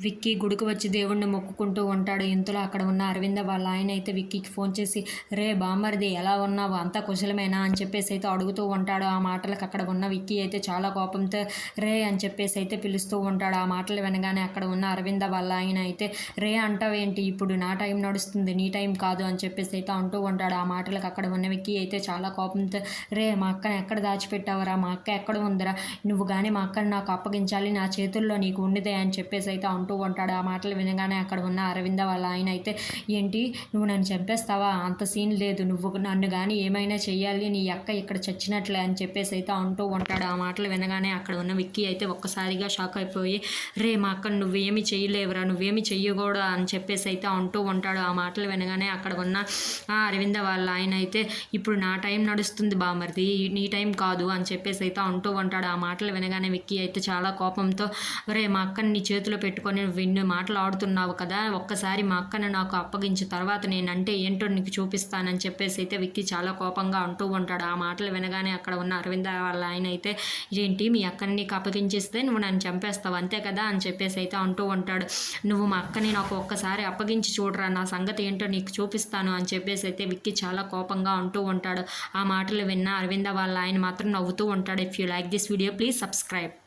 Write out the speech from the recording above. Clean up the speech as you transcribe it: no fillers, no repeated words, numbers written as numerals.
విక్కీ గుడికి వచ్చి దేవుణ్ణి మొక్కుకుంటూ ఉంటాడు. ఇంతలో అక్కడ ఉన్న అరవింద వాళ్ళ ఆయన అయితే విక్కీకి ఫోన్ చేసి, రే బామ్మర్ది ఎలా ఉన్నావు, అంతా కుశలమేనా అని చెప్పేసి అయితే అడుగుతూ ఉంటాడు. ఆ మాటలకు అక్కడ ఉన్న విక్కీ అయితే చాలా కోపంతో రే అని చెప్పేసి అయితే పిలుస్తూ ఉంటాడు. ఆ మాటలు వినగానే అక్కడ ఉన్న అరవింద వాళ్ళ ఆయన అయితే, రే అంటావేంటి, ఇప్పుడు నా టైం నడుస్తుంది, నీ టైం కాదు అని చెప్పేసి అయితే అంటూ ఉంటాడు. ఆ మాటలకు అక్కడ ఉన్న విక్కీ అయితే చాలా కోపంతో, రే మా అక్కని ఎక్కడ దాచిపెట్టావరా, మా అక్క ఎక్కడ ఉందిరా, నువ్వు కానీ మా అక్కని నాకు అప్పగించాలి, నా చేతుల్లో నీకు ఉండితే అని చెప్పేసి అయితే అంటూ ఉంటాడు. ఆ మాటలు వినగానే అక్కడ ఉన్న అరవింద వాళ్ళ ఆయన అయితే, ఏంటి నువ్వు నన్ను చంపేస్తావా, అంత సీన్ లేదు, నువ్వు నన్ను కానీ ఏమైనా చెయ్యాలి, నీ అక్క ఇక్కడ చచ్చినట్లే అని చెప్పేసి అయితే అంటూ ఉంటాడు. ఆ మాటలు వినగానే అక్కడ ఉన్న విక్కీ అయితే ఒక్కసారిగా షాక్ అయిపోయి, రే మా అక్కను నువ్వేమీ చెయ్యలేవురా, నువ్వేమీ చెయ్యకూడదు అని చెప్పేసి అయితే అంటూ ఉంటాడు. ఆ మాటలు వినగానే అక్కడ ఉన్న అరవింద వాళ్ళ ఆయన అయితే, ఇప్పుడు నా టైం నడుస్తుంది బామర్ది, నీ టైం కాదు అని చెప్పేసి అయితే అంటూ ఉంటాడు. ఆ మాటలు వినగానే విక్కీ అయితే చాలా కోపంతో, రే మా అక్కని నీ చేతిలో పెట్టుకొని విన్ను మాట్లాడుతున్నావు కదా, ఒక్కసారి మా అక్కను నాకు అప్పగించిన తర్వాత నేనంటే ఏంటో నీకు చూపిస్తానని చెప్పేసి అయితే విక్కీ చాలా కోపంగా అంటూ ఉంటాడు. ఆ మాటలు వినగానే అక్కడ ఉన్న అరవింద వాళ్ళ ఆయన అయితే, ఏంటి మీ అక్కని నీకు అప్పగించిస్తే నువ్వు నన్ను చంపేస్తావు అంతే కదా అని చెప్పేసి అయితే అంటూ ఉంటాడు. నువ్వు మా అక్కని నాకు ఒక్కసారి అప్పగించి చూడరా, నా సంగతి ఏంటో నీకు చూపిస్తాను అని చెప్పేసి అయితే విక్కీ చాలా కోపంగా అంటూ ఉంటాడు. ఆ మాటలు విన్న అరవింద వాళ్ళ ఆయన మాత్రం నవ్వుతూ ఉంటాడు. If you like this video please subscribe.